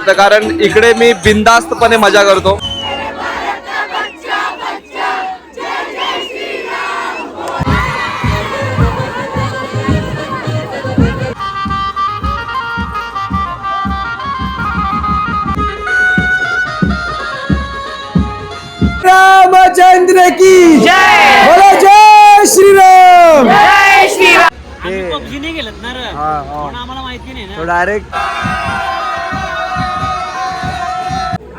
वाटतं, कारण इकडे मी बिनधास्तपणे मजा करतो. रामचंद्र की जय. बोलो जय श्रीराम. जय श्रीराम. आम्ही पबजी नाही गेलत ना रे, आम्हाला माहिती नाही ना. डायरेक्ट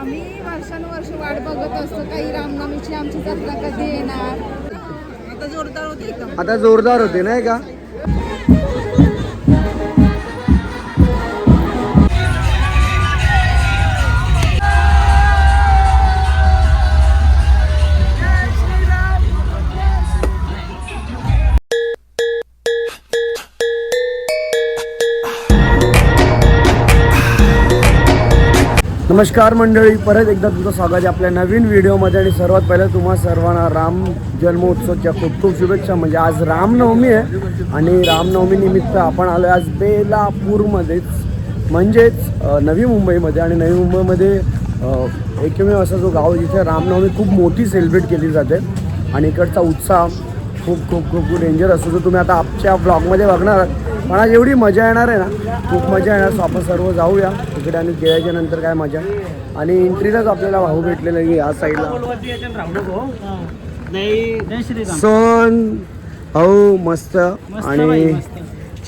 आम्ही वर्षानुवर्ष वाट बघत असतो काही रामनवमीची आमची जत्रा कधी येणार. आता जोरदार होते नाही का. नमस्कार मंडळी, परत एकदा तुमचं स्वागत आहे आपल्या नवीन व्हिडिओमध्ये. आणि सर्वात पहिलं तुम्हा सर्वांना राम जन्मोत्सवच्या खूप खूप शुभेच्छा. म्हणजे आज रामनवमी आहे आणि रामनवमी निमित्त आपण आलो आज बेलापूरमध्येच, म्हणजेच नवी मुंबईमध्ये. आणि नवी मुंबईमध्ये एकमेव असा जो गाव जिथे रामनवमी खूप मोठी सेलिब्रेट केली जाते आणि इकडचा उत्साह खूप खूप खूप खूप डेंजर असतो, जो तुम्ही आता आजच्या ब्लॉगमध्ये बघणार. पण आज एवढी मजा येणार आहे ना, खूप मजा येणार. सो आपण सर्व जाऊया तिकडे आणि गेल्याच्या नंतर काय मजा. आणि एंट्रीलाच आपल्याला भाऊ भेटलेला आहे या साईडला. सोन भाऊ मस्त आणि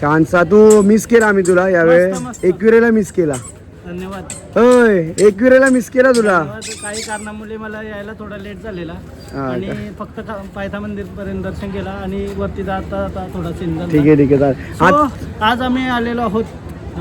छानसा. तू मिस केला आम्ही तुला यावेळेस, एकविरेला मिस केला. धन्यवाद. होय, एकविरेला मिस केला तुला. काही कारणामुळे मला यायला थोडा लेट झालेला आणि फक्त पायथा मंदिर पर्यंत दर्शन केला आणि वरती जाता थोडा सीन झाला. ठीक आहे ठीक आहे. आज आम्ही आलेलो आहोत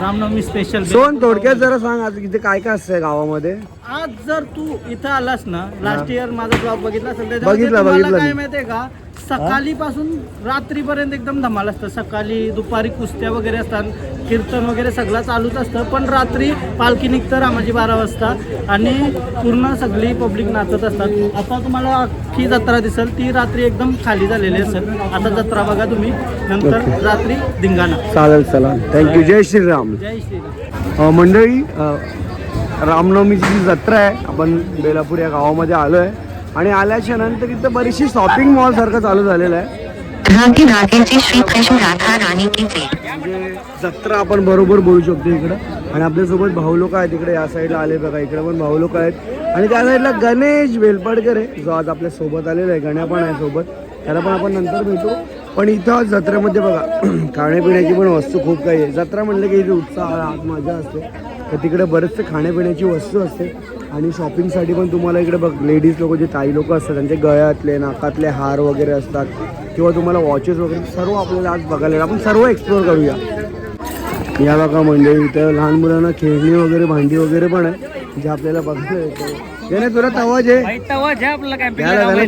रामनवमी स्पेशल. सोन थोडक्यात जरा सांग आज इथे काय काय असतंय गावामध्ये. आज जर तू इथं आलास ना, लास्ट इयर माझा ब्लॉग बघितला असेल, बघितला काय माहितीये का, सकाळीपासून रात्रीपर्यंत एकदम धमाल असतं. सकाळी दुपारी कुस्त्या वगैरे असतात, कीर्तन वगैरे सगळं चालूच असतं. पण रात्री पालखी निघतं रामाची 12 वाजता आणि पूर्ण सगळी पब्लिक नाचत असतात. आता तुम्हाला अख्खी जत्रा दिसेल, ती रात्री एकदम खाली झालेली असेल. आता जत्रा बघा तुम्ही, नंतर रात्री धिंगाणा. चालेल, चला, थँक्यू. जय श्रीराम. जय श्रीराम. मंडळी, रामनवमीची जी जत्रा आहे, आपण बेलापूर या गावामध्ये आलो आहे आणि आल्याच्या नंतर इथं बरीचशी शॉपिंग मॉल सारखं चालू झालेलं आहे. म्हणजे जत्रा आपण बरोबर बोलू शकतो इकडं. आणि आपल्यासोबत भाऊ लोक आहेत इकडे, या साईडला आले बघा, इकडे पण भाऊ लोक आहेत. आणि त्या साईडला गणेश वेलपाडकर आहे, जो आज आपल्या सोबत आलेला आहे. गण्या पण आहे सोबत, त्याला पण आपण नंतर भेटू. पण इथं जत्रेमध्ये बघा खाण्यापिण्याची पण वस्तू खूप काही आहे. जत्रा म्हणलं की इथे उत्साह मजा असते, तर तिकडे बरेचसे खाण्यापिण्याची वस्तू असते. आणि शॉपिंगसाठी पण तुम्हाला इकडे बघ लेडीज लोक, जे ताई लोक असतात, त्यांचे गळ्यातले नाकातले हार वगैरे असतात किंवा तुम्हाला वॉचेस वगैरे सर्व आपल्याला आज बघायला. आपण सर्व एक्सप्लोअर करूया. या बघा म्हणजे इथं लहान मुलांना खेळणी वगैरे, भांडी वगैरे पण आहे, जे आपल्याला बघायला येतं. त्याने तुला तवा जे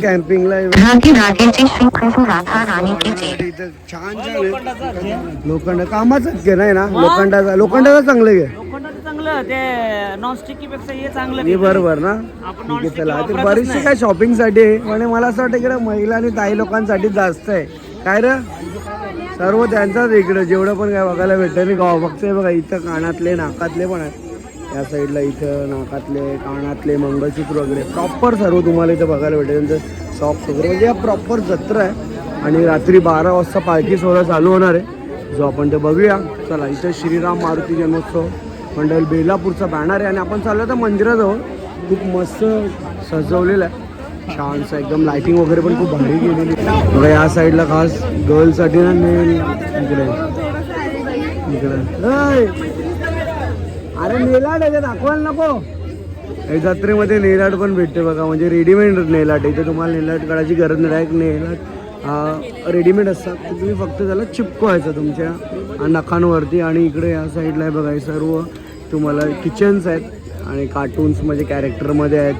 कॅम्पिंगला छान लोखंड कामाचं नाही ना, लोखंडाचा चांगलं घे. ते नॉनस्टिकी पेक्षा हे चांगलं. हे बरोबर ना. ठीक आहे, चला. ते बरीचशी काय शॉपिंगसाठी आहे, म्हणजे मला असं वाटतं इकडे महिला आणि ताई लोकांसाठी जास्त आहे. काय रे, सर्व त्यांचाच इकडे जेवढं पण काय बघायला भेटतं. आणि गाव फक्त बघा इथं कानातले नाकातले पण आहेत, या साईडला इथं नाकातले कानातले मंगळसूत्र वगैरे प्रॉपर सर्व तुम्हाला इथं बघायला भेटेल. त्यांचं सॉक्स वगैरे, म्हणजे या प्रॉपर जत्रा आहे. आणि रात्री 12 वाजता पालखी सोहळा चालू होणार आहे, जो आपण ते बघूया. चला, इथं श्रीराम मारुती जन्मोत्सव मंडळ बेलापूरचा बॅनर आहे आणि आपण चाललो तर मंदिराजवळ. खूप मस्त सजवलेलं आहे, छानसं एकदम. लायटिंग वगैरे पण खूप भारी केलेली बघा. या साईडला खास गर्ल्ससाठी ना नेल इकडे अरे नेलाट आहे, दाखवायला नको. जत्रेमध्ये नेलाट पण भेटते बघा, म्हणजे रेडीमेड नेलाट. इथे तुम्हाला नेलाट काढायची गरज नाही, डायरेक्ट नेलाट रेडीमेड असतात. तर तुम्ही फक्त त्याला चिपकवायचं तुमच्या नखांवरती. आणि इकडे या साईडला आहे बघा, हे सर्व तुम्हाला किचन्स आहेत आणि कार्टून्स म्हणजे कॅरेक्टरमध्ये आहेत,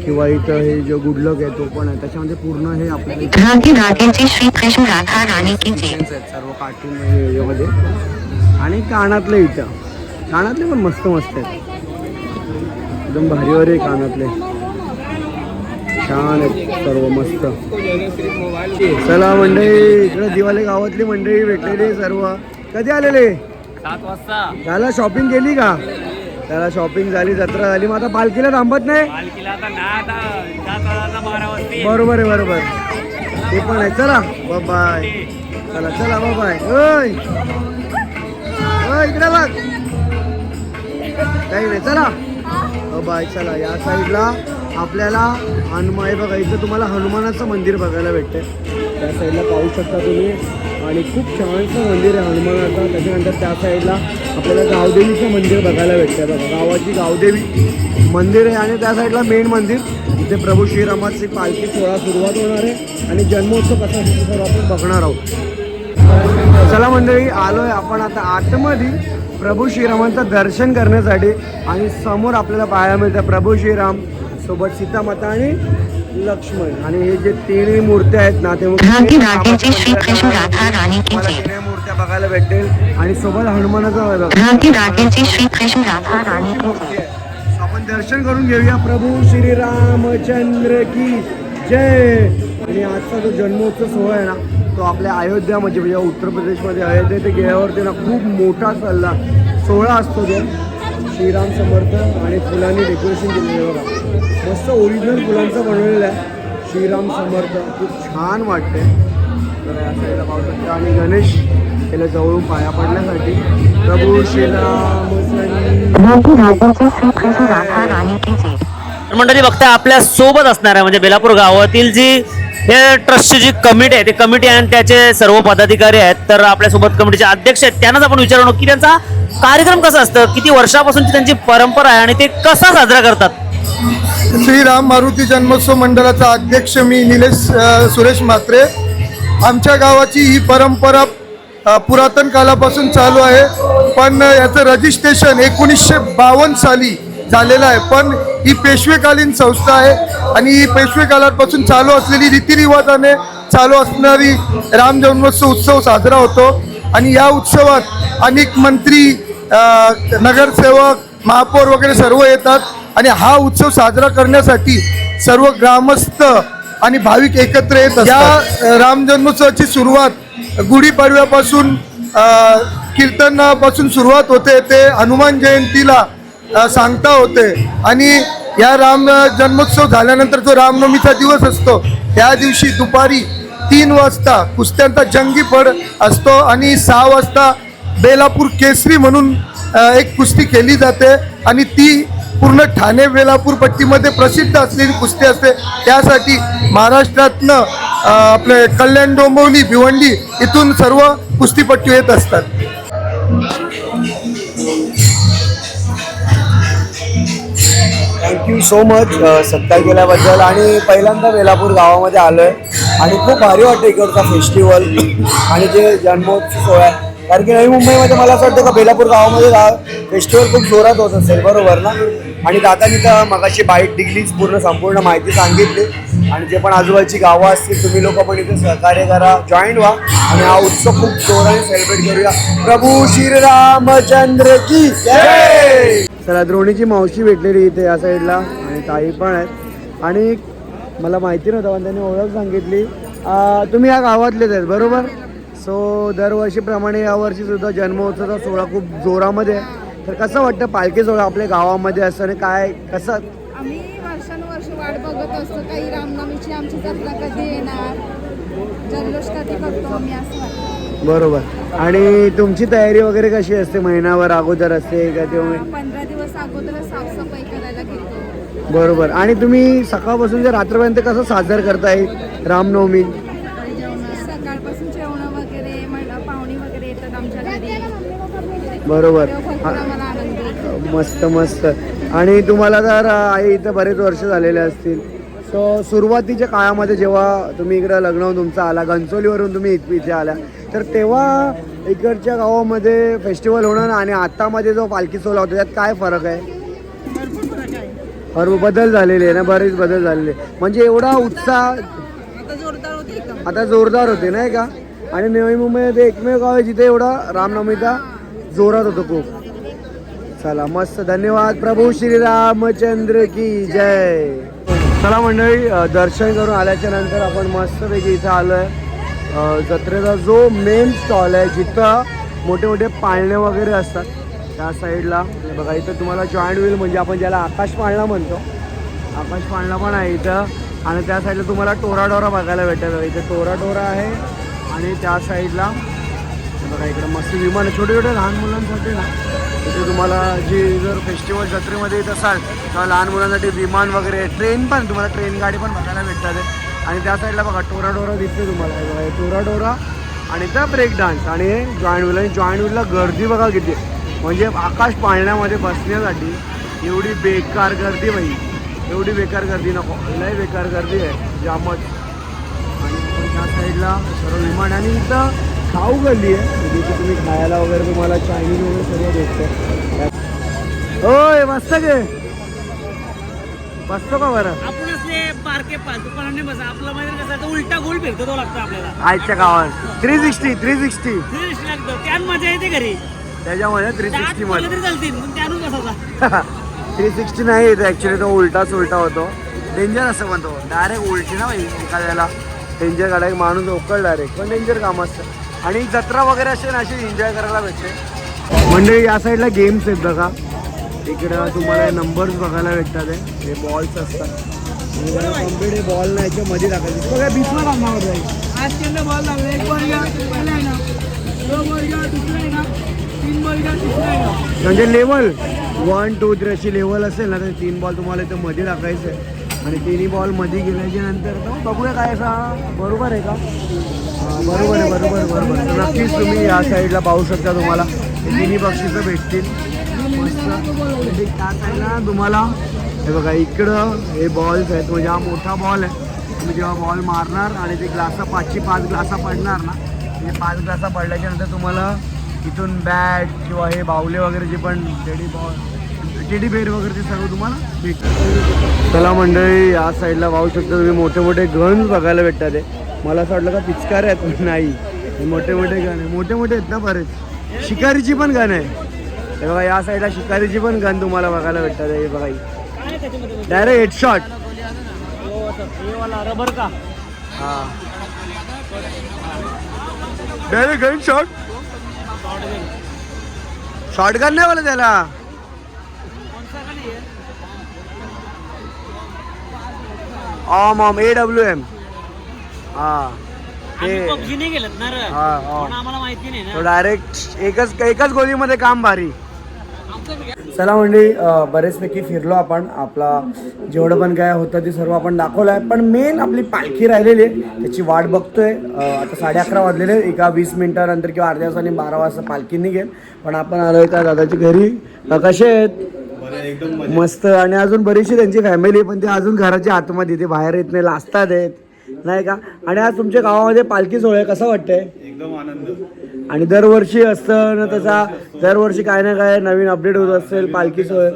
किंवा इथं हे जो गुडलक आहे तो पण आहे. त्याच्यामध्ये पूर्ण हे आपल्याला सर्व कार्टून याच्यामध्ये. आणि कानातले, इथं कानातले पण मस्त मस्त आहेत, एकदम भारी भारी कानातले, छान आहेत सर्व मस्त. चला मंडळी, इकडे दिवाले गावातली मंडळी भेटलेली सर्व. कधी आलेले? 7 वाजता. झाला शॉपिंग केली का? त्याला शॉपिंग झाली, जत्रा झाली, मग आता पालखीला थांबत नाही. बरोबर आहे, बरोबर ते पण आहे. चला बाय, चला चला बाय. ओय इकडे बघ, काही नाही, चला बाय. चला या साईडला आपल्याला हनुमान, बघा इथं तुम्हाला हनुमानाचं मंदिर बघायला भेटते. त्या साईडला पाहू शकता तुम्ही, आणि खूप छानसं मंदिर आहे हनुमानाचं. त्याच्यानंतर त्या साईडला आपल्याला गावदेवीचं मंदिर बघायला भेटतं. बघा गावाची गावदेवी मंदिर आहे, आणि त्या साईडला मेन मंदिर इथे प्रभू श्रीरामाची पालखी सोहळा सुरुवात होणार आहे आणि जन्मोत्सव कसा असतो सर्व आपण बघणार आहोत. चला मंडळी, आलोय आपण आता आतमध्ये प्रभू श्रीरामांचं दर्शन करण्यासाठी, आणि समोर आपल्याला पाहायला मिळतं प्रभू श्रीराम सोबत सीतामाता आणि लक्ष्मण. आणि हे जे तिन्ही मूर्त्या आहेत ना, ते तिन्ही मूर्त्या बघायला भेटेल, आणि सोबत हनुमानाचा आपण दर्शन करून घेऊया. प्रभू श्रीरामचंद्र की जय. आणि आजचा जो जन्मोत्सव सोहळा आहे ना, तो आपल्या अयोध्यामध्ये म्हणजे उत्तर प्रदेशमध्ये अयोध्या ते गेल्यावरती ना खूप मोठा चालला सोहळा असतो. तो श्रीराम समर्थ आणि फुलांनी डेकोरेशन केलेलं बघा, मस्त ओरिजिनल फुलांचं बनवलेलं आहे. श्रीराम समर्थ खूप छान वाटते. तर या साईडला पाहू शकतो, आणि गणेश त्याला जवळून पाया पडण्यासाठी प्रभू श्रीराम. मंडळी बघता आपल्या सोबत असणार आहे म्हणजे बेलापूर गावातील जी हे ट्रस्टची जी कमिटी आहे, ती कमिटी आणि त्याचे सर्व पदाधिकारी आहेत. तर आपल्यासोबत कमिटीचे अध्यक्ष आहेत, त्यांनाच आपण विचारणार की त्यांचा कार्यक्रम कसा असतं, किती वर्षापासूनची त्यांची परंपरा आहे आणि ते कसा साजरा करतात. श्रीराम मारुती जन्मोत्सव मंडळाचा अध्यक्ष मी निलेश सुरेश म्हात्रे. आमच्या गावाची ही परंपरा पुरातन कालापासून चालू आहे, पण याचं रजिस्ट्रेशन 1952 साली झालेलं आहे. पण ही पेशवेकालीन संस्था आहे, आणि ही पेशवेकालापासून चालू असलेली रीतिरिवाजाने चालू असणारी राम जन्मोत्सव उत्सव साजरा होतो. आणि या उत्सवात अनेक मंत्री, नगरसेवक, महापौर वगैरे सर्व येतात, आणि हा उत्सव साजरा करण्यासाठी सर्व ग्रामस्थ आणि भाविक एकत्र येत असतात. या राम जन्मोत्सवाची सुरुवात गुढीपाडव्यापासून कीर्तनापासून सुरुवात होते, ते हनुमान जयंतीला सांगता होते. आणि या राम जन्मोत्सव झाल्यानंतर जो रामनवमीचा दिवस असतो, त्या दिवशी दुपारी 3 वाजता कुस्त्यांचा जंगी फड असतो, आणि 6 वाजता बेलापूर केसरी म्हणून एक कुस्ती केली जाते, आणि ती पूर्ण ठाणे बेलापूर पट्टीमध्ये प्रसिद्ध असलेली कुस्ती असते. त्यासाठी महाराष्ट्रातनं आपले कल्याण, डोंबिवली, भिवंडी इथून सर्व कुस्तीपट्टू येत असतात. थँक्यू सो मच सत्कार केल्याबद्दल. आणि पहिल्यांदा बेलापूर गावामध्ये आलो आहे, आणि खूप भारी वाटतं इकडचा फेस्टिवल आणि जे जन्मोत्सव सोहळा आहे. कारण की नवी मुंबईमध्ये मला असं वाटतं का बेलापूर गावामध्ये फेस्टिवल खूप जोरात होत असेल, बरोबर ना. आणि दादानी तर मगाशी बाईट डिग्लीच पूर्ण संपूर्ण माहिती सांगितली, आणि जे पण आजूबाजूची गावं असतील तुम्ही लोक पण इथे सहकार्य करा, जॉईन व्हा, आणि हा उत्सव खूप जोराने सेलिब्रेट करूया. प्रभू श्रीरामचंद्र की जय. चला, द्रोणीची मावशी भेटलेली इथे या साईडला, आणि ताई पण आहेत, आणि मला माहिती नव्हतं पण त्यांनी ओळख सांगितली. तुम्ही या गावातलेच आहेत बरोबर. सो दरवर्षीप्रमाणे यावर्षी सुद्धा जन्मोत्सवाचा सोहळा खूप जोरामध्ये आहे. तर कसं वाटतं पालखी सोहळा आपल्या गावामध्ये असतं, आणि काय कसं. आम्ही वर्षानुवर्ष वाट बघत असतो, काही रामनवमीची आमची जत्रा कधी येणार, जल्लोष कधी करतो आम्ही, असं वाटतं. बरोबर. आणि तुमची तयारी वगैरे कशी असते, महिनाभर अगोदर असते का तेव्हा? 15 दिवस अगोदर साफसफाई करायला घेतो. बरोबर. आणि तुम्ही सकाळपासून जे रात्रपर्यंत कसं साजरा करताय रामनवमी? सकाळपासून जेवण वगैरे, पाहुणी वगैरे येतात आमच्या घरी. बरोबर. आम्हाला आनंद होतो. मस्त मस्त. आणि तुम्हाला तर आई इथं बरेच वर्ष झालेले असतील. सो सुरुवातीच्या काळामध्ये जेव्हा तुम्ही इकडं लग्न होऊन तुमचा आला, घनसोलीवरून तुम्ही इथे आल्या, तर तेव्हा इकडच्या गावामध्ये फेस्टिवल होणं आणि आतामध्ये जो पालखी सोहळा होता त्यात काय फरक आहे? भरपूर बदल झालेले आहे ना, बरेच बदल झालेले. म्हणजे एवढा उत्साह आता जोरदार होते नाही का. आणि नवी मुंबईमध्ये एकमेव गाव आहे जिथे एवढा रामनवमीचा जोरात होतो खूप. चला मस्त, धन्यवाद. प्रभू श्रीरामचंद्र की जय. चला मंडळी, दर्शन करून आल्याच्या नंतर आपण मस्तपैकी इथं आलो आहे जत्रेचा जो मेन स्टॉल आहे, जिथं मोठे मोठे पाळणे वगैरे असतात. त्या साईडला बघा इथं तुम्हाला जॉईंट व्हील म्हणजे आपण ज्याला आकाश पाळणा म्हणतो, आकाश पाळणा पण आहे इथं. आणि त्या साईडला तुम्हाला टोराडोरा बघायला भेटेल. इथे टोराडोरा आहे आणि त्या साईडला बघा इकडं मस्त विमान छोटे छोटे लहान मुलांसाठी ना. इथे तुम्हाला जी जर फेस्टिवल जत्रेमध्ये येत असाल तर लहान मुलांसाठी विमान वगैरे, ट्रेन पण तुम्हाला ट्रेन गाडी पण बघायला भेटतात. आणि त्या साईडला बघा टोराडोरा दिसते तुम्हाला, बघा टोराडोरा आणि त्या ब्रेक डान्स आणि हे जॉईंट व्हील. आणि जॉईंट व्हीलला गर्दी बघा किती, म्हणजे आकाश पाळण्यामध्ये बसण्यासाठी एवढी बेकार गर्दी बाई, एवढी बेकार गर्दी नको, लय बेकार गर्दी आहे जामच. आणि त्या साईडला सर्व विमान आणि इथं खाऊ गल्ली आहे, म्हणजे इथे तुम्ही खायला वगैरे तुम्हाला चायनीज वगैरे सर्व भेटतं. होय मस्त गे बसतो का बरं? आपण असले बारके दुकानाने बसा, आपला माहिती कसं उलटा गोल फिरतो तो लागतो आपल्याला आजच्या गावात 360 लागतं, त्यात मजा येते घरी. त्याच्यामध्ये 360 मध्ये तरी चालतील पण त्यानूच बसायचा. 360 नाही येत ॲक्च्युली, तो उलटाच उलटा होतो. डेंजर असं म्हणतो, डायरेक्ट उलटी ना बाई एखाद्याला डेंजर गाड्या माणूस उकळ डायरेक्ट, पण डेंजर काम असतं. आणि जत्रा वगैरे असेल ना अशी एन्जॉय करायला भेटते. म्हणजे या साईडला गेम्स आहेत बघा, इकडं तुम्हाला नंबर्स बघायला भेटतात. हे बॉल्स असतात, कॉम्पिटे बॉल नाही याच्यामध्ये टाकायचे. बघा बीचला कामावर जाईल आज त्यांना बॉल लागला, एक बॉल घ्या, पहिला आहे ना, 2 बॉल घ्या, दुसरा आहे ना, 3 बॉल घ्या, तिसरा आहे ना. म्हणजे लेवल 1 2 3 अशी लेवल असेल ना तर 3 बॉल तुम्हाला इथं मध्ये टाकायचं आहे. आणि 3 बॉल मध्ये गेल्याच्या नंतर तर बघूया काय असा बरोबर आहे का? बरोबर आहे, बरोबर. तर नक्कीच तुम्ही या साईडला पाहू शकता, तुम्हाला 3 बक्षिसं भेटतील मस्त. त्या साईडला तुम्हाला हे बघा इकडं हे बॉल्स आहेत, म्हणजे हा मोठा बॉल आहे. तुम्ही जेव्हा बॉल मारणार आणि ते ग्लासा 5 ग्लासा पडणार ना, ते 5 ग्लासा पडल्याच्या नंतर तुम्हाला इथून बॅट किंवा हे बावले वगैरे जे पण टेडी बेर वगैरे ते सर्व तुम्हाला भेटतं. चला मंडळी या साईडला पाहू शकता तुम्ही मोठे मोठे गन्स बघायला भेटतात. ते मला असं वाटलं का पिचकारे आहेत, नाही मोठे मोठे गन आहे, मोठे मोठे आहेत ना बरेच. शिकारीची पण गन आहे हे बघा, या साईडला शिकारीची पण गन तुम्हाला बघायला भेटतात. हे बघा डायरेक्ट हेडशॉट रबर का हां, डायरेक्ट गन शॉट, शॉटगन नाही बोला त्याला. AWM हां ते पबजी नाही गेलं ना रे, हां आम्हाला माहिती नाही तो डायरेक्ट एकच गोलीमध्ये काम भारी. चला म्हणजे बरेचपैकी फिरलो आपण, आपला जेवढं पण काय होतं ते सर्व आपण दाखवलं आहे. पण मेन आपली पालखी राहिलेली आहे, त्याची वाट बघतोय. आता 11:30 वाजलेले, एका 20 मिनिटानंतर किंवा अर्ध्या तासाने 12 वाजता पालखी निघेल. पण आपण आलो आहे का दादाची घरी. कसे आहेत? मस्त. आणि अजून बरीचशी त्यांची फॅमिली, पण ते अजून घराच्या आतमध्ये, ते बाहेर येत नाही, लाजतात आहेत नाही का. आणि आज तुमच्या गावामध्ये पालखी सोहळा कसं वाटतंय? एकदम आनंद. आणि दरवर्षी असतं ना तसा, दरवर्षी काय ना काय नवीन अपडेट होत असेल पालखी सोहळा.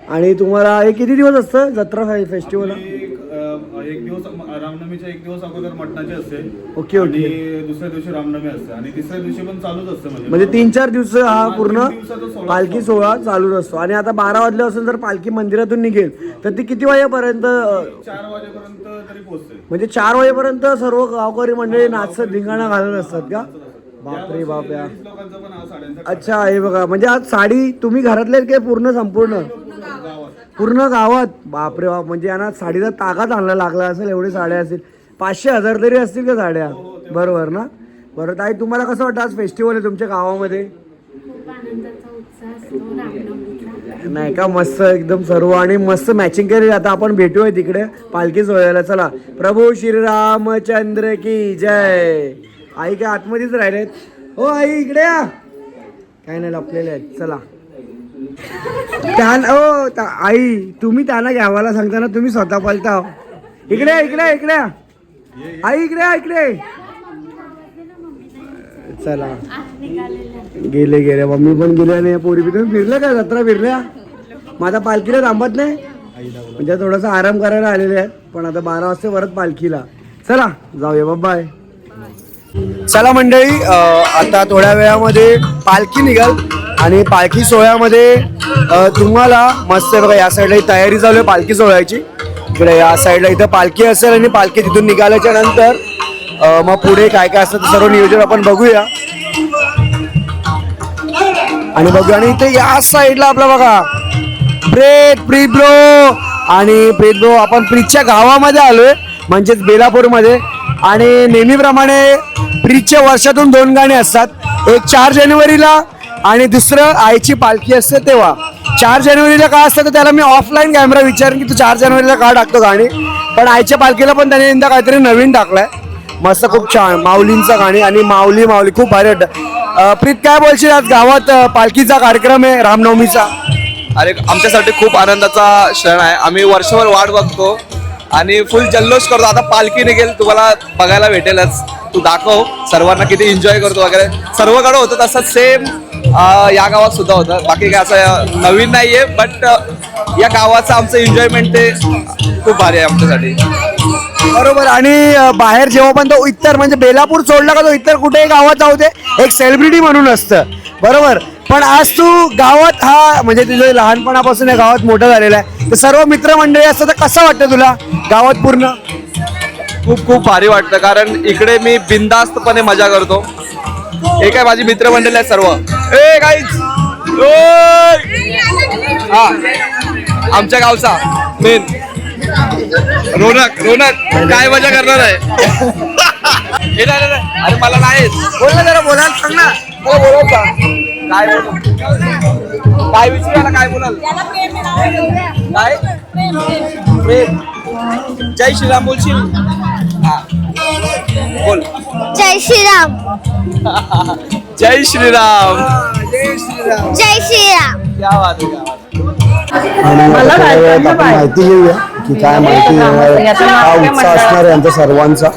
आणि तुम्हाला हे किती दिवस असतं जत्रा फेस्टिवल? एक दिवस रामनवमीच्या एक दिवस अगोदर मटणाचे असते. ओके. आणि दुसऱ्या दिवशी रामनवमी असते आणि तिसऱ्या दिवशी पण चालूच असतं. म्हणजे 3-4 दिवस हा पूर्ण पालखी सोहळा चालूच असतो. आणि आता 12 वाजल्यापासून जर पालखी मंदिरातून निघेल तर ती किती वाजेपर्यंत? 4 वाजेपर्यंत तरी पोहोचते. म्हणजे 4 वाजेपर्यंत सर्व गावकरी मंडळी नाचत धिंगाणा घालत असतात का? बापरे बाप या. लोकांचा पण हा साड्यांचा अच्छा हे बघा, म्हणजे आज साडी तुम्ही घरातले काय पूर्ण संपूर्ण पूर्ण गावात? बापरे बाप, म्हणजे यांना साडीचा तागाच आणला लागला असेल, एवढे साड्या असतील. 500-1000 तरी असतील का साड्या? बरोबर ना. बरं ताई, तुम्हाला कसं वाटतं आज फेस्टिवल आहे तुमच्या गावामध्ये? नाही का, मस्त एकदम सर्व. आणि मस्त मॅचिंग केली. आता आपण भेटूया तिकडे पालखी सोहळ्याला. चला. प्रभू श्रीरामचंद्र की जय. आई काय आतमध्येच राहिलेत? हो आई इकडे या. काय नाही लपलेले आहेत. चला. आई तुम्ही त्यांना घ्यावाला सांगताना तुम्ही स्वतः पळता. इकडे इकडे इकडे आई इकडे. चला गेले मम्मी पण गेल्या नाही. पोरी तुम्ही फिरल्या का? जत्रा फिरल्या? माझा पालखीला थांबत नाही, म्हणजे थोडासा आराम करायला आलेले आहेत. पण आता 12 वाजता परत पालखीला. चला जाऊया. बाय. चला मंडळी, आता थोड्या वेळामध्ये पालखी निघाल आणि पालखी सोहळ्यामध्ये तुम्हाला मस्त बघा या साईडला ही तयारी चालू आहे पालखी सोहळ्याची. इकडे या साईडला इथं पालखी असेल आणि पालखी तिथून निघाल्याच्या नंतर मग पुढे काय काय असतं ते सर्व नियोजन आपण बघूया. आणि बघूया. आणि इथे या साईडला आपला बघा प्रीत ब्रो आणि प्रीत ब्रो, आपण प्रीतच्या गावामध्ये आलोय म्हणजेच बेलापूरमध्ये. आणि नेहमीप्रमाणे प्रीतच्या वर्षातून 2 गाणी असतात, एक 4 जानेवारीला आणि दुसरं आईची पालखी असते तेव्हा. 4 जानेवारीला का असतं तर त्याला मी ऑफलाईन कॅमेरा विचारेन की तू 4 जानेवारीला का टाकतो गाणी, पण आईच्या पालखीला पण त्याने यंदा काहीतरी नवीन टाकलंय मस्त, खूप छान माऊलींचं गाणी. आणि माऊली खूप भारी वाटतं. प्रीत काय बोलशील, आज गावात पालखीचा कार्यक्रम आहे रामनवमीचा? अरे आमच्यासाठी खूप आनंदाचा क्षण आहे. आम्ही वर्षभर वाट बघतो आणि फुल जल्लोष करतो. आता पालखी निघेल, तुम्हाला बघायला भेटेलच. तू दाखव सर्वांना किती एन्जॉय करतो वगैरे. सर्वकडे होतं तसं सेम या गावात सुद्धा होतं. बाकी काय असं नवीन नाहीये, बट या गावाचं आमचं एन्जॉयमेंट ते खूप भारी आहे आमच्यासाठी. बरोबर. आणि बाहेर जेव्हा पण तो इतर म्हणजे बेलापूर सोडला का तो इतर कुठेही गावात जाऊ दे एक सेलिब्रिटी म्हणून असतं, बरोबर. पण आज तू गावात हा म्हणजे तुझं लहानपणापासून या गावात मोठं झालेलं आहे, तर सर्व मित्रमंडळी असतं तर कसं वाटतं तुला गावात पूर्ण? खूप खूप भारी वाटतं, कारण इकडे मी बिनधास्तपणे मजा करतो. हे काय माझी मित्रमंडळी आहे सर्व. ए गाईज, हा आमच्या गावचा मेन रोनक काय मजा करणार आहे. हे नाही, अरे मला नाही बोल ना जरा, बोलायला सांग ना, मला बोलायचा काय विचारायला काय बोलाल काय प्रेम. जय श्रीराम बोलशील? हा बोल. जय श्रीराम. जय श्रीराम. जय श्रीराम. क्या बात आहे, क्या बात आहे. आणि आता थोड्या वेळात आपण माहिती घेऊया की काय माहिती घेणार आहे, हा उत्साह असणार आहे आमच्या सर्वांचा.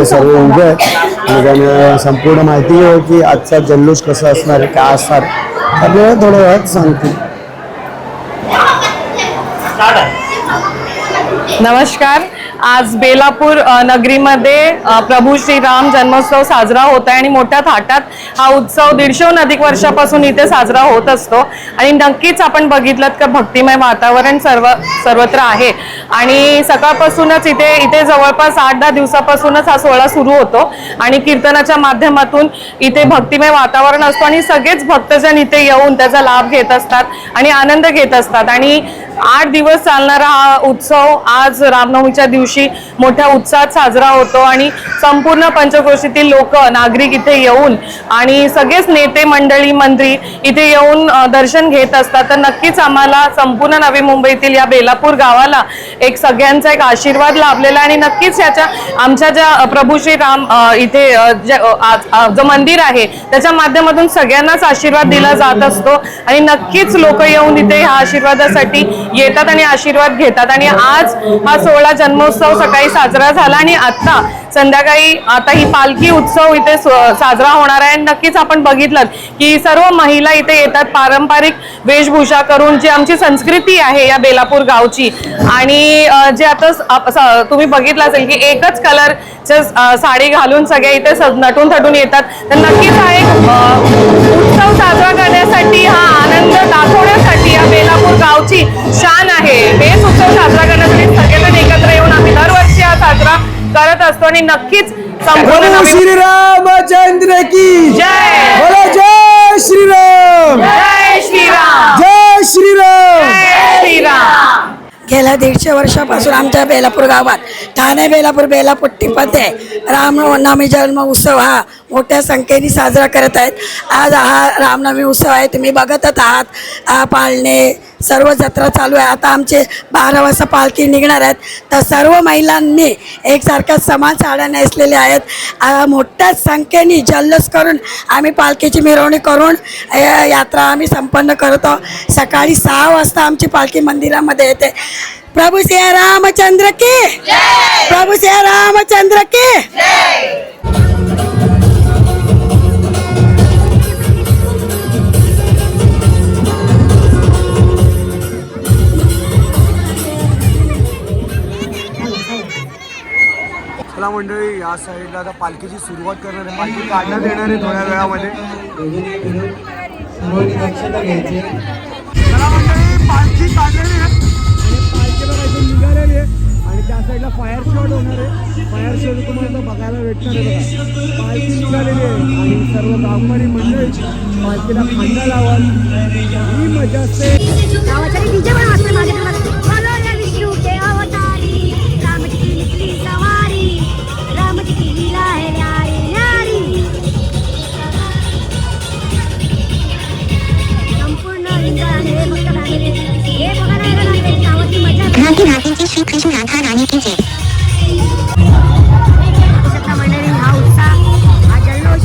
सर्व उभे आहेत आणि त्याने संपूर्ण माहिती घेऊ की आजचा जल्लोष कसं असणार आहे, काय असणार आपल्याला थोड्या वेळात सांगतील. नमस्कार. आज बेलापूर नगरीमध्ये प्रभू श्रीराम जन्मोत्सव साजरा होत आहे आणि मोठ्या थाटात हा उत्सव 150 अधिक वर्षापासून इथे साजरा होत असतो. आणि नक्कीच आपण बघितलं का भक्तिमय वातावरण सर्वत्र आहे. आणि सकाळपासूनच इथे जवळपास 8-10 दिवसापासूनच हा सोहळा सुरू होतो आणि कीर्तनाच्या माध्यमातून इथे भक्तिमय वातावरण असतो आणि सगळेच भक्तजन इथे येऊन त्याचा लाभ घेत असतात आणि आनंद घेत असतात. आणि 8 दिवस चालणारा हा उत्सव आज रामनवमीच्या दिवशी मोठ्या उत्साहात साजरा होतो आणि संपूर्ण पंचक्रोशीतील लोक नागरिक इथे येऊन आणि सगळेच नेते मंडळी मंत्री इथे येऊन दर्शन घेत असतात. तर नक्कीच आम्हाला संपूर्ण नवी मुंबईतील या बेलापूर गावाला एक सगळ्यांचा एक आशीर्वाद लाभलेला आणि नक्कीच याच्या आमच्या ज्या प्रभू श्रीराम इथे जो मंदिर आहे त्याच्या माध्यमातून सगळ्यांनाच आशीर्वाद दिला जात असतो आणि नक्कीच लोक येऊन इथे ह्या आशीर्वादासाठी येतात आणि आशीर्वाद घेतात. आणि आज हा 16 जन्मोत्सव सकाळी साजरा झाला आणि आता संध्याकाळी आता ही पालखी उत्सव इथे साजरा होणार आहे. नक्कीच आपण बघितलं की सर्व महिला इथे येतात पारंपरिक वेशभूषा करून, जी आमची संस्कृती आहे या बेलापूर गावची. आणि जे आता तुम्ही बघितलं असेल की एकच कलरच्या साडी घालून सगळे इथे नटून थटून येतात. तर नक्कीच हा एक उत्सव साजरा करण्यासाठी, हा आनंद दाखवण्यासाठी या बेलापूर गावची शान आहे. हेच उत्सव साजरा करण्यासाठी सगळेजण एकत्र येऊन आम्ही दरवर्षी हा साजरा करत असतो आणि नक्कीच संपूर्ण श्रीरामचंद्र की जय. बोला जय श्रीराम. जय श्रीराम. जय श्रीराम. जय श्रीराम. गेल्या 150 वर्षापासून आमच्या बेलापूर गावात ठाणे बेलापूर टिपते रामनवमी जन्म उत्सव हा मोठ्या संख्येने साजरा करत आहेत. आज हा रामनवमी उत्सव आहे, तुम्ही बघतच आहात. पाळणे सर्व जत्रा चालू आहे. आता आमचे 12 वाजता पालखी निघणार आहेत. तर सर्व महिलांनी एकसारख्या समान साड्या नेसलेल्या आहेत. मोठ्या संख्येने जल्लोष करून आम्ही पालखीची मिरवणूक करून यात्रा आम्ही संपन्न करतो. सकाळी 6 वाजता आमची पालखी मंदिरामध्ये येते. प्रभू श्री रामचंद्र की, प्रभू श्री रामचंद्र की. चला मंडळी, या साईडला आता पालखीची सुरुवात करणार आहे, पालखी काढण्यात येणार आहे थोड्या वेळामध्ये. चला मंडळी, पालखी काढलेली आहे आणि पालखीला काहीतरी निघालेली आहे आणि त्या साईडला फायर शॉट होणार आहे. फायर शॉट तुम्हाला बघायला भेटणार आहे. पालखी निघालेली आहे आणि सर्व गावकरी मंडळी पालखीला खांदा लावाल ही मजा असते. गावाच्या डीजे पण वाजते माझ्याकडे. बोलवले विष्णू के अवतारी, रामची केली सवारी, रामची केली आहे न्यारी न्यारी. संपूर्ण रिंगण हे फक्त फॅमिली हे बघायला येणार गावाची मजा. मंडळी हा उत्साह हा जल्लोष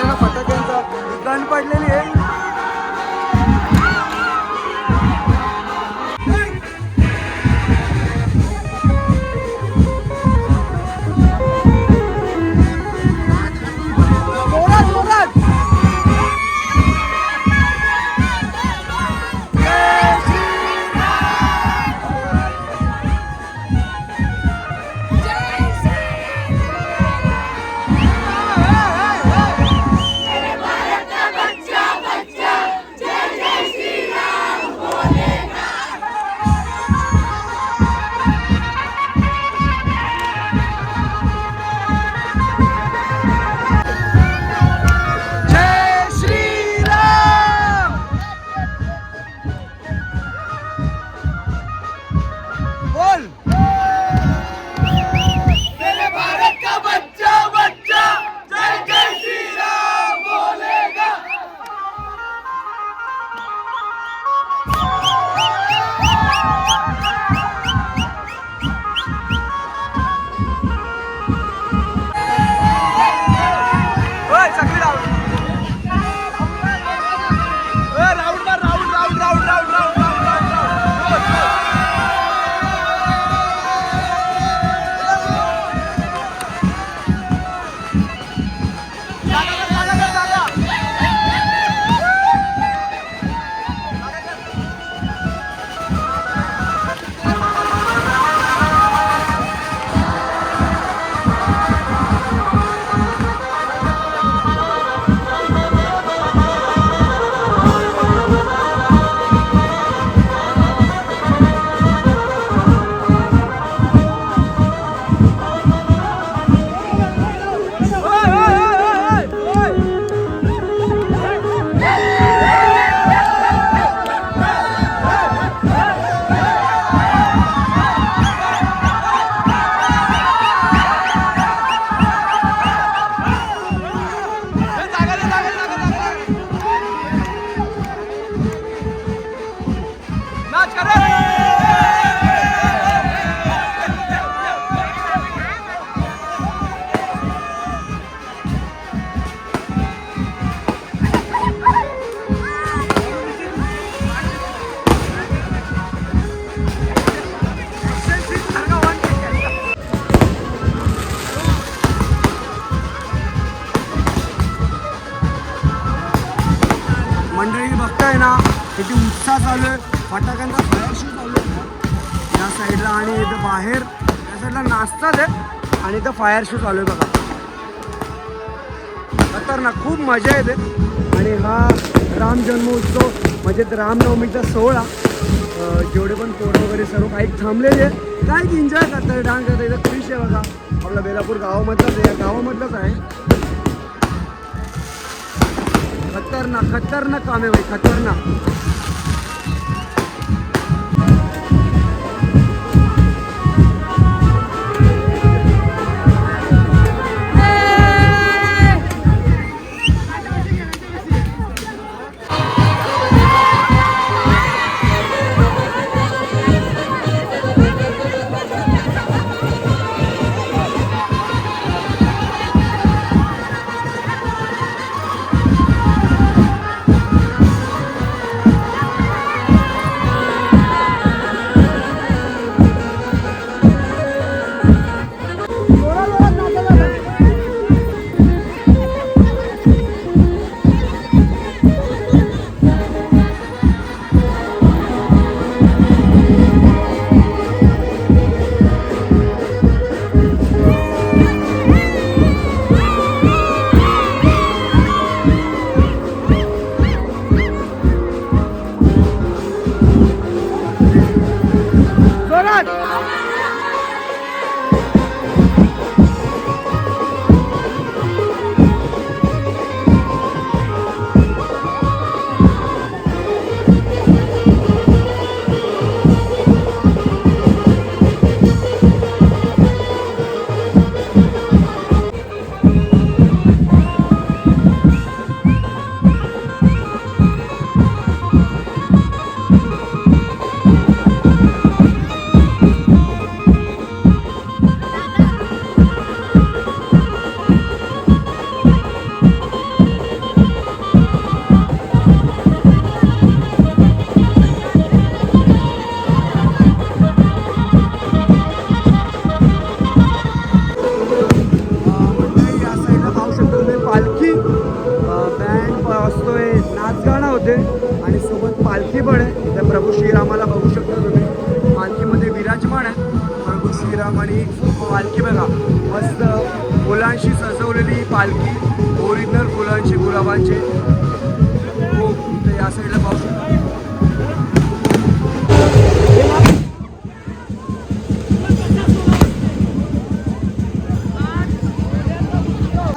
बघा फटाक्यांचा गण पडलेली आहे. मंडळी बघताय ना किती उत्साह चालू आहे. फटाक्यांचा फायर शो चालू आहे या साईडला आणि इथं बाहेर या साईडला नाचतात आहे आणि इथं फायर शो चालू आहे बघा. खतरनाक खूप मजा येते. आणि हा राम जन्मोत्सव म्हणजे रामनवमीचा सोहळा जेवढे पण पोरं वगैरे सर्व काही थांबलेले आहे काय एन्जॉय करतात डान्स करतात. इथं क्रिश आहे बघा आपला बेलापूर गावामधलाच आहे या गावामधलंच आहे. खतरनाक खतरनाक काम आहे भाई खतरनाक. पालखीमध्ये आणि सोबत पालखी पण आहे. इथे प्रभू श्रीरामाला बघू शकता तुम्ही, पालखीमध्ये विराजमान आहे प्रभू श्रीराम. आणि पालखी बघा मस्त फुलांशी सजवलेली पालखी, ओरिजिनल फुलांची, गुलाबांची. हो इथे या साईडला पाहू शकता.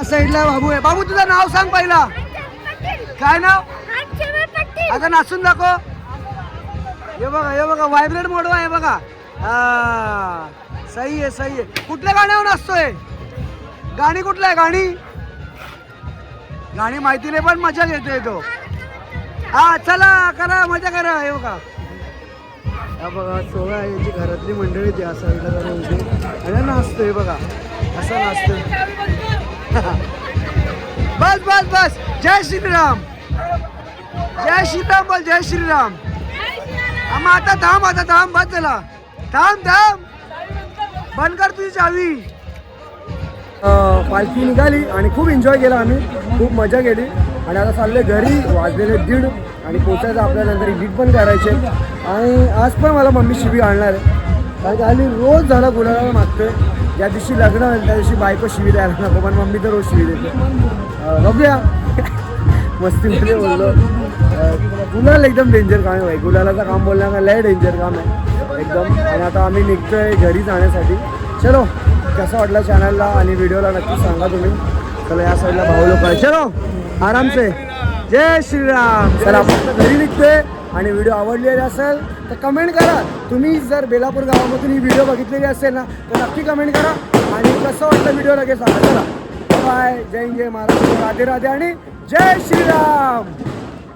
साईडला बाबू आहे. बाबू तुझं नाव सांग पहिला, काय नाव? आता नाचून दाखव. हे बघा व्हायब्रेट मोड आहे बघा. हा सही आहे सही आहे. कुठल्या गाण्यावर नाचतोय? गाणी कुठलं आहे? गाणी माहिती नाही पण मजा घेतोय तो. हा चला करा मजा करा. हे बघा हा बघा सोहळा आहे, याची घरातली मंडळी त्या साईडला जरा होते आणि नाचतोय बघा, असं नाचतोय. बस बस बस. जय श्रीराम, जय श्रीराम बोल, जय श्रीराम. आता थांब बस झाला. थांब बंद कर तुझी चावी. पालखी निघाली आणि खूप एन्जॉय केला आम्ही, खूप मजा केली. आणि आता चालले घरी, वाजलेले 1:30 आणि पोचायचं आपल्याला. नंतर एडिट पण करायचे. आणि आज पण मला मम्मी शिवी आणणार आहे, कारण की हल्ली रोज झाला गुलाला मागतोय. ज्या दिवशी लग्न होईल त्या दिवशी बायको शिवी द्यायला नको, पण मम्मी तर रोज शिवी देते. बघूया मस्तीमध्ये बोललो. गुलाल एकदम डेंजर काम आहे भाई, गुलालाचं काम बोलण्याचा लय डेंजर काम आहे एकदम. आणि आता आम्ही निघतोय घरी जाण्यासाठी. चलो कसा वाटला चॅनलला आणि व्हिडिओला नक्की सांगा तुम्ही. चला या साईडला भाऊ लोक आहे. चलो आराम से. जय श्रीराम. चला आपण घरी निघतोय. आणि व्हिडिओ आवडलेला असेल तर कमेंट करा. तुम्ही जर बेलापूर गावामधून ही व्हिडिओ बघितलेली असेल ना तर नक्की कमेंट करा. आणि कसं वाटलं व्हिडिओ लगेच सांगा. चला बाय. जय जय महाराज, राधे राधे आणि जय श्रीराम.